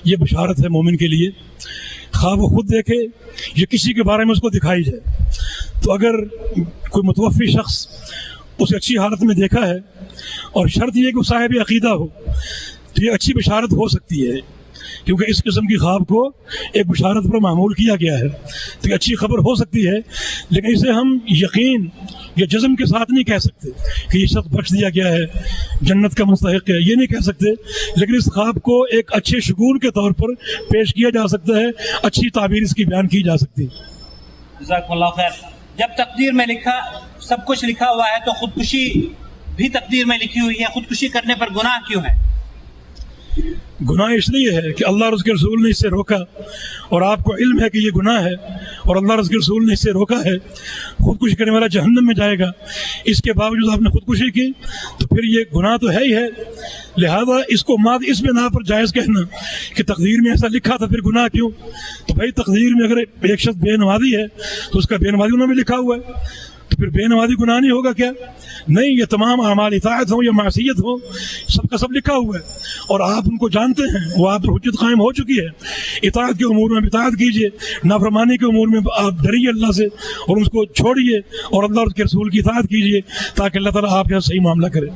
یہ بشارت ہے مومن کے لیے، خواہ وہ خود دیکھے یا کسی کے بارے میں اس کو دکھائی جائے۔ تو اگر کوئی متوفی شخص اسے اچھی حالت میں دیکھا ہے، اور شرط یہ کہ وہ صاحب عقیدہ ہو، تو یہ اچھی بشارت ہو سکتی ہے، کیونکہ اس قسم کی خواب کو ایک بشارت پر معمول کیا گیا ہے، تو یہ اچھی خبر ہو سکتی ہے، لیکن اسے ہم یقین یا جزم کے ساتھ نہیں کہہ سکتے کہ یہ شخص بخش دیا گیا ہے، جنت کا مستحق ہے، یہ نہیں کہہ سکتے، لیکن اس خواب کو ایک اچھے شگون کے طور پر پیش کیا جا سکتا ہے، اچھی تعبیر اس کی بیان کی جا سکتی ہے۔ جزاک اللہ خیر۔ جب تقدیر میں لکھا سب کچھ لکھا ہوا ہے تو خودکشی بھی تقدیر میں لکھی ہوئی ہے، خودکشی کرنے پر گناہ کیوں ہے؟ گناہ اس لیے ہے کہ اللہ اور اس کے رسول نے اس سے روکا، اور آپ کو علم ہے کہ یہ گناہ ہے، اور اللہ اور اس کے رسول نے اس سے روکا ہے۔ خودکشی کرنے والا جہنم میں جائے گا، اس کے باوجود آپ نے خودکشی کی تو پھر یہ گناہ تو ہے ہی ہے، لہذا اس کو ماد اس بنا پر جائز کہنا کہ تقدیر میں ایسا لکھا تھا پھر گناہ کیوں؟ تو بھائی تقدیر میں اگر ایک شخص بے نمازی ہے تو اس کا بے نمازی گناہ میں لکھا ہوا ہے، تو پھر بے نمازی گناہ نہیں ہوگا کیا؟ نہیں، یہ تمام اعمال اطاعت ہوں یا معصیت ہوں، سب کا سب لکھا ہوا ہے، اور آپ ان کو جانتے ہیں، وہ آپ پر حجت قائم ہو چکی ہے۔ اطاعت کے امور میں اطاعت کیجیے، نافرمانی کے امور میں آپ ڈریے اللہ سے اور اس کو چھوڑیے، اور اللہ اور اس کے رسول کی اطاعت کیجیے تاکہ اللہ تعالیٰ آپ کے صحیح معاملہ کرے۔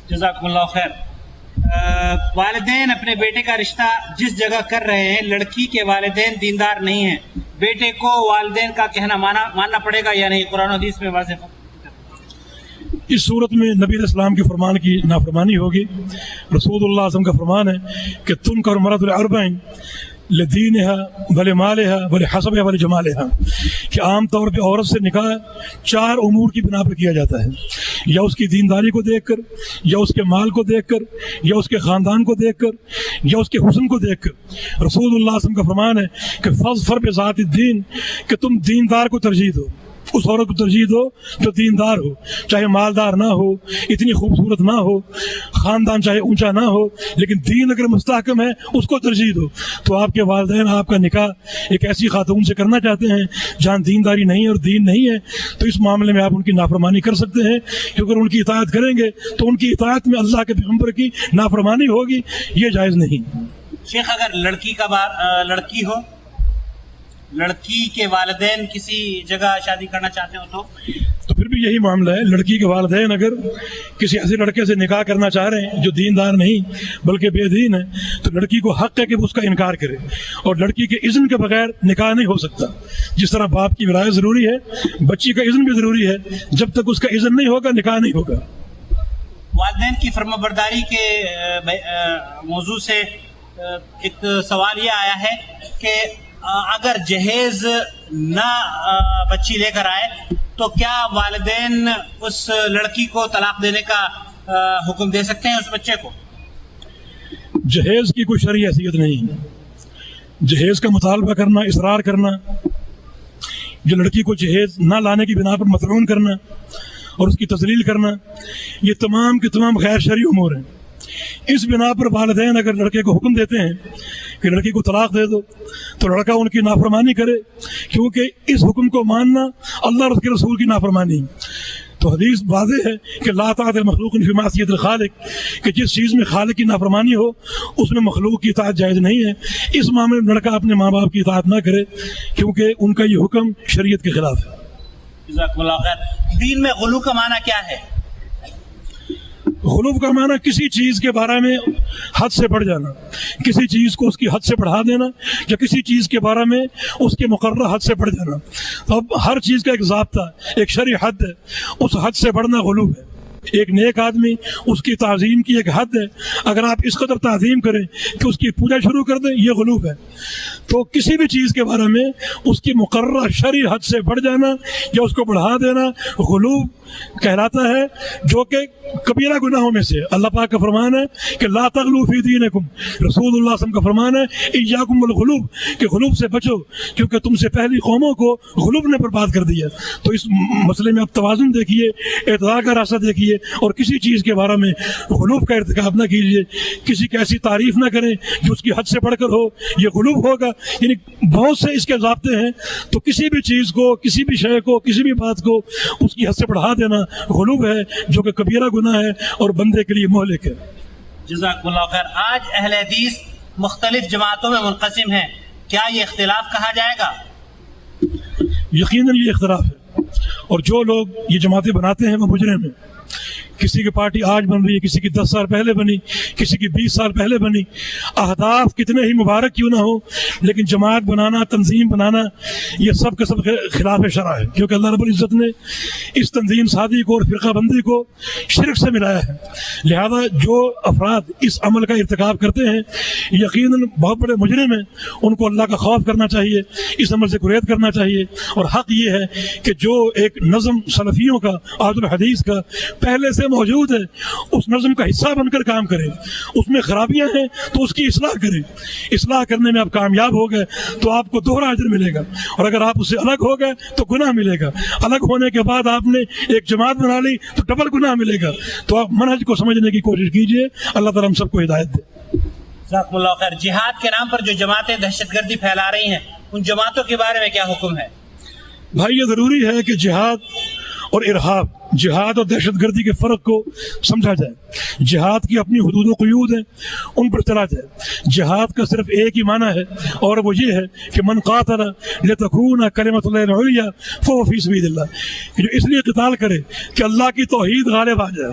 جزاکم اللہ خیر۔ والدین اپنے بیٹے کا رشتہ جس جگہ کر رہے ہیں، لڑکی کے والدین دیندار نہیں ہیں، بیٹے کو والدین کا کہنا ماننا پڑے گا یا نہیں؟ قرآن و حدیث میں واضح۔ اس صورت میں نبی علیہ السلام کے فرمان کی نافرمانی ہوگی۔ رسول اللہ صلی اللہ علیہ وسلم کا فرمان ہے کہ تنکر المرأۃ لاربعین لدینها ولمالها ولحسبها ولجمالها، کہ عام طور پہ عورت سے نکاح 4 امور کی بنا پر کیا جاتا ہے، یا اس کی دینداری کو دیکھ کر، یا اس کے مال کو دیکھ کر، یا اس کے خاندان کو دیکھ کر، یا اس کے حسن کو دیکھ کر۔ رسول اللہ صلی اللہ علیہ وسلم کا فرمان ہے کہ فاظفر بذات الدین، کہ تم دیندار کو ترجیح دو، اس عورت کو ترجیح دو جو دیندار ہو، چاہے مالدار نہ ہو، اتنی خوبصورت نہ ہو، خاندان چاہے اونچا نہ ہو، لیکن دین اگر مستحکم ہے اس کو ترجیح دو۔ تو آپ کے والدین آپ کا نکاح ایک ایسی خاتون سے کرنا چاہتے ہیں جہاں دینداری نہیں ہے اور دین نہیں ہے، تو اس معاملے میں آپ ان کی نافرمانی کر سکتے ہیں، کیونکہ اگر ان کی اطاعت کریں گے تو ان کی اطاعت میں اللہ کے پیغمبر کی نافرمانی ہوگی، یہ جائز نہیں۔ شیخ، اگر لڑکی ہو، لڑکی کے والدین کسی جگہ شادی کرنا چاہتے ہو تو پھر بھی یہی معاملہ ہے۔ لڑکی کے والدین اگر کسی ایسے لڑکے سے نکاح کرنا چاہ رہے ہیں جو دیندار نہیں بلکہ بے دین ہے، تو لڑکی کو حق ہے کہ وہ اس کا انکار کرے، اور لڑکی کے اذن کے بغیر نکاح نہیں ہو سکتا۔ جس طرح باپ کی رائے ضروری ہے، بچی کا اذن بھی ضروری ہے، جب تک اس کا اذن نہیں ہوگا نکاح نہیں ہوگا۔ والدین کی فرمانبرداری کے موضوع سے ایک سوال یہ آیا ہے کہ اگر جہیز نہ بچی لے کر آئے تو کیا والدین اس لڑکی کو طلاق دینے کا حکم دے سکتے ہیں اس بچے کو؟ جہیز کی کوئی شرعی حیثیت نہیں ہے۔ جہیز کا مطالبہ کرنا، اصرار کرنا، جو لڑکی کو جہیز نہ لانے کی بنا پر مطلون کرنا اور اس کی تذلیل کرنا، یہ تمام کے تمام غیر شرعی امور ہیں۔ اس بنا پر والدین اگر لڑکے کو حکم دیتے ہیں کہ لڑکی کو طلاق دے دو تو لڑکا ان کی نافرمانی کرے، کیونکہ اس حکم کو ماننا اللہ اور اس کے رسول کی نافرمانی۔ تو حدیث واضح ہے کہ لا طاعۃ مخلوق فی معصیۃ الخالق، کہ جس چیز میں خالق کی نافرمانی ہو اس میں مخلوق کی اطاعت جائز نہیں ہے۔ اس معاملے میں لڑکا اپنے ماں باپ کی اطاعت نہ کرے، کیونکہ ان کا یہ حکم شریعت کے خلاف ہے۔ جزاک اللہ خیر۔ دین میں غلو کا معنی کیا ہے؟ غلو کا معنی کسی چیز کے بارے میں حد سے بڑھ جانا، کسی چیز کو اس کی حد سے بڑھا دینا، یا کسی چیز کے بارے میں اس کے مقررہ حد سے بڑھ جانا۔ تو اب ہر چیز کا ایک ضابطہ، ایک شرعی حد ہے، اس حد سے بڑھنا غلو ہے۔ ایک نیک آدمی، اس کی تعظیم کی ایک حد ہے، اگر آپ اس قدر تعظیم کریں کہ اس کی پوجا شروع کر دیں، یہ غلو ہے۔ تو کسی بھی چیز کے بارے میں اس کی مقررہ شرعی حد سے بڑھ جانا یا اس کو بڑھا دینا غلو کہلاتا ہے، جو کہ کبیرہ گناہوں میں سے۔ اللہ پاک کا فرمان ہے کہ لا تغلو فی دینکم، رسول اللہ صلی اللہ علیہ وسلم کا فرمان ہے ایاکم والغلو، کہ غلو سے بچو، کیونکہ تم سے پہلی قوموں کو غلو نے برباد کر دیا۔ تو اس مسئلے میں آپ توازن دیکھیے، اعتدال کا راستہ دیکھیے، اور کسی چیز کے بارے میں غلو کا ارتکاب نہ کیجیے، کسی کی ایسی تعریف نہ کریں جو اس کی حد سے بڑھ کر ہو، یہ غلو ہوگا۔ یعنی بہت سے اس کے ضابطے ہیں، تو کسی بھی چیز کو، کسی بھی شے کو، کسی بھی بات کو اس کی حد سے بڑھا دینا غلو ہے، جو کہ کبیرہ گناہ ہے اور بندے کے لیے مہلک ہے۔ جزاک اللہ خیر۔ آج اہل حدیث مختلف جماعتوں میں منقسم ہیں، کیا یہ اختلاف کہا جائے گا؟ یقیناً یہ اختلاف ہے، اور جو لوگ یہ جماعتیں بناتے ہیں وہ مجرم ہیں۔ کسی کی پارٹی آج بن رہی ہے، کسی کی 10 سال پہلے بنی، کسی کی 20 سال پہلے بنی، اہداف کتنے ہی مبارک کیوں نہ ہو، لیکن جماعت بنانا، تنظیم بنانا، یہ سب کے سب خلاف شرع ہے، کیونکہ اللہ رب العزت نے اس تنظیم سازی کو اور فرقہ بندی کو شرک سے ملایا ہے۔ لہذا جو افراد اس عمل کا ارتکاب کرتے ہیں یقیناً بہت بڑے مجرم ہیں، ان کو اللہ کا خوف کرنا چاہیے، اس عمل سے گریز کرنا چاہیے، اور حق یہ ہے کہ جو ایک نظم سلفیوں کا، اہل الحدیث کا پہلے سے موجود ہے، اس نظم کا حصہ بن کر کام کریں۔ اس میں خرابیاں ہیں تو اس کی اصلاح کریں، اصلاح کرنے میں آپ کامیاب ہو گئے تو آپ کو دوہرا اجر ملے گا، اور اگر آپ اس سے الگ ہو گئے تو گناہ ملے گا۔ الگ ہونے کے بعد آپ نے ایک جماعت بنا لی تو ڈبل گناہ ملے گا۔ تو آپ منہج کو سمجھنے کی کوشش کیجئے، اللہ تعالیٰ ہم سب کو ہدایت دے۔ جزاکم اللہ خیر۔ جہاد کے نام پر جو جماعتیں دہشت گردی پھیلا رہی ہیں، ان جماعتوں کے بارے میں کیا حکم ہے؟ بھائی یہ ضروری ہے کہ جہاد اور ارہاب، جہاد اور دہشت گردی کے فرق کو سمجھا جائے۔ جہاد کی اپنی حدود و قیود ہیں، ان پر چلا جائے۔ جہاد کا صرف ایک ہی معنی ہے، اور وہ یہ ہے کہ من قاتل لتکون کلمۃ اللہ العلیٰ فہو فی سبیل اللہ، کہ جو اس لیے قتال کرے کہ اللہ کی توحید غالب آ جائے۔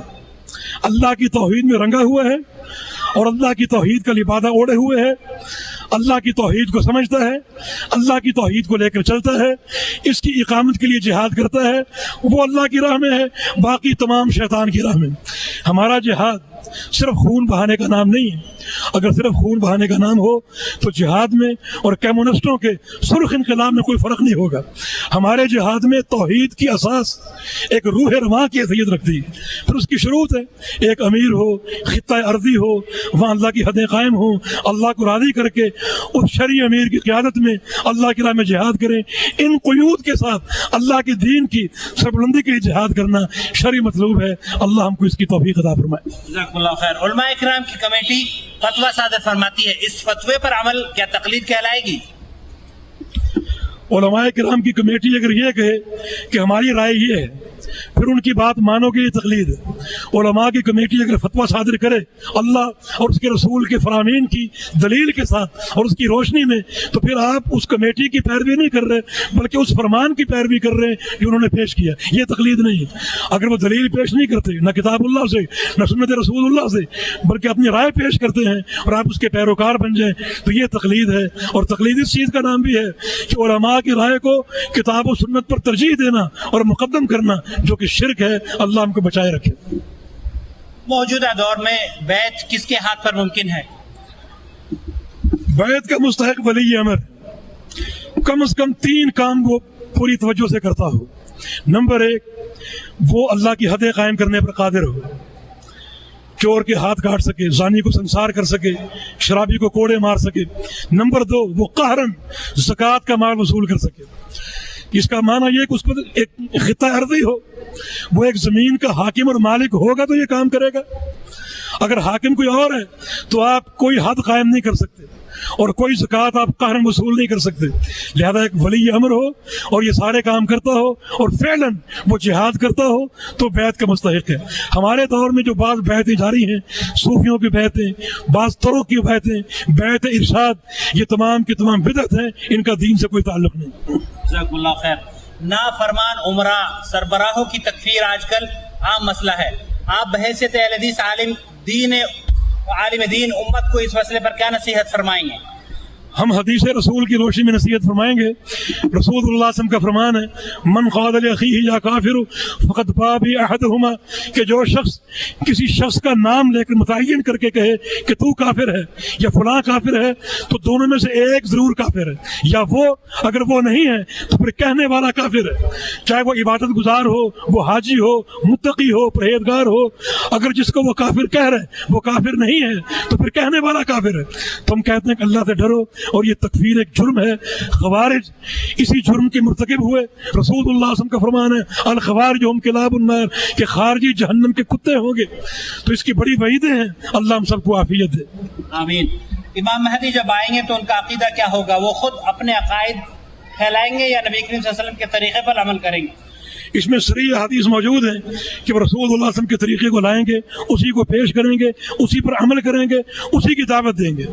اللہ کی توحید میں رنگا ہوا ہے، اور اللہ کی توحید کا لبادہ اوڑے ہوئے ہے، اللہ کی توحید کو سمجھتا ہے، اللہ کی توحید کو لے کر چلتا ہے، اس کی اقامت کے لیے جہاد کرتا ہے، وہ اللہ کی راہ میں ہے، باقی تمام شیطان کی راہ میں۔ ہمارا جہاد صرف خون بہانے کا نام نہیں ہے۔ اگر صرف خون بہانے کا نام ہو تو جہاد میں اور کمیونسٹوں کے سرخ انقلاب میں کوئی فرق نہیں ہوگا۔ ہمارے جہاد میں توحید کی اساس ایک روح رواں کی حیثیت رکھتی ہے، پھر اس کی شروط ہے ایک امیر ہو، خطہ ارضی ہو، وہاں اللہ کی حدیں قائم ہوں، اللہ کو راضی کر کے اس شرعی امیر کی قیادت میں اللہ کی راہ میں جہاد کریں۔ ان قیود کے ساتھ اللہ کے دین کی سربلندی کے لیے جہاد کرنا شرعی مطلوب ہے۔ اللہ ہم کو اس کی توفیق عطا فرمائے۔ جزاکم اللہ خیر۔ علماء اکرام کی کمیٹی فتویٰ صادر فرماتی ہے، اس فتوے پر عمل کیا تقلید کہلائے گی؟ علماء کرام کی کمیٹی اگر یہ کہے کہ ہماری رائے یہ ہے، پھر ان کی بات مانو گے، یہ تقلید ہے۔ علماء کی کمیٹی اگر فتویٰ صادر کرے اللہ اور اس کے رسول کے فرامین کی دلیل کے ساتھ اور اس کی روشنی میں، تو پھر آپ اس کمیٹی کی پیروی نہیں کر رہے بلکہ اس فرمان کی پیروی کر رہے ہیں جو انہوں نے پیش کیا۔ یہ تقلید نہیں ہے۔ اگر وہ دلیل پیش نہیں کرتے، نہ کتاب اللہ سے نہ سنت رسول اللہ سے، بلکہ اپنی رائے پیش کرتے ہیں اور آپ اس کے پیروکار بن جائیں، تو یہ تقلید ہے۔ اور تقلید اس چیز کا نام بھی ہے کہ علماء کی رائے کو کتاب و سنت پر ترجیح دینا اور مقدم کرنا، جو کہ شرک ہے۔ اللہ ہم کو بچائے رکھے۔ موجودہ دور میں بیعت کس کے ہاتھ پر ممکن ہے؟ بیعت کا مستحق ولی امر کم از کم 3 کام وہ پوری توجہ سے کرتا ہو۔ نمبر 1، وہ اللہ کی حدیں قائم کرنے پر قادر ہو، چور کے ہاتھ کاٹ سکے، زانی کو سنسار کر سکے، شرابی کو کوڑے مار سکے۔ نمبر 2، وہ قہرن زکوٰۃ کا مال وصول کر سکے۔ اس کا معنی یہ کہ اس کو ایک خطہ ارضی ہو، وہ ایک زمین کا حاکم اور مالک ہوگا تو یہ کام کرے گا۔ اگر حاکم کوئی اور ہے تو آپ کوئی حد قائم نہیں کر سکتے، اور کوئی زکوٰۃ آپ قہرن وصول نہیں کر سکتے۔ لہذا ایک ولی امر ہو اور یہ سارے کام کرتا ہو اور فعلاً وہ جہاد کرتا ہو تو بیعت کا مستحق ہے۔ ہمارے دور میں جو بعض بیعتیں جاری ہیں، صوفیوں کی بیعتیں، بعض طرق کی بیعتیں، بیعت ارشاد، یہ تمام کی تمام بدعت ہیں، ان کا دین سے کوئی تعلق نہیں۔ جزاک اللہ خیر۔ نافرمان عمراء سربراہوں کی تکفیر آج کل عام مسئلہ ہے، آپ بحیثیت اہل حدیث عالم دین امت کو اس مسئلے پر کیا نصیحت فرمائیں گے؟ ہم حدیث رسول کی روشنی میں نصیحت فرمائیں گے۔ رسول اللہ صلی اللہ علیہ وسلم کا فرمان ہے، من قال لاخیہ یا کافر فقد باء باحدہما، کہ جو شخص کسی شخص کا نام لے کر متعین کر کے کہے کہ تو کافر ہے یا فلاں کافر ہے، تو دونوں میں سے ایک ضرور کافر ہے، یا وہ اگر وہ نہیں ہے تو پھر کہنے والا کافر ہے، چاہے وہ عبادت گزار ہو، وہ حاجی ہو، متقی ہو، پرہیزگار ہو۔ اگر جس کو وہ کافر کہہ رہے وہ کافر نہیں ہے تو پھر کہنے والا کافر ہے۔ تو ہم کہتے ہیں کہ اللہ سے ڈرو، اور یہ تکفیر ایک جرم ہے۔ خوارج اسی جرم کے مرتکب ہوئے۔ رسول اللہ صلی اللہ علیہ وسلم کا فرمان ہے، الخوارج ہم کلاب النار، کہ خارجی جہنم کے کتے ہوں گے۔ تو اس کی بڑی وعیدیں ہیں، اللہ ہم سب کو عافیت دے۔ آمین۔ امام مہدی جب آئیں گے تو ان کا عقیدہ کیا ہوگا؟ وہ خود اپنے عقائد پھیلائیں گے یا نبی کریم صلی اللہ علیہ وسلم کے طریقے پر عمل کریں گے؟ اس میں صریح حدیث موجود ہے کہ وہ رسول اللہ صلی اللہ علیہ وسلم کے طریقے کو لائیں گے، اسی کو پیش کریں گے، اسی پر عمل کریں گے، اسی کی دعوت دیں گے۔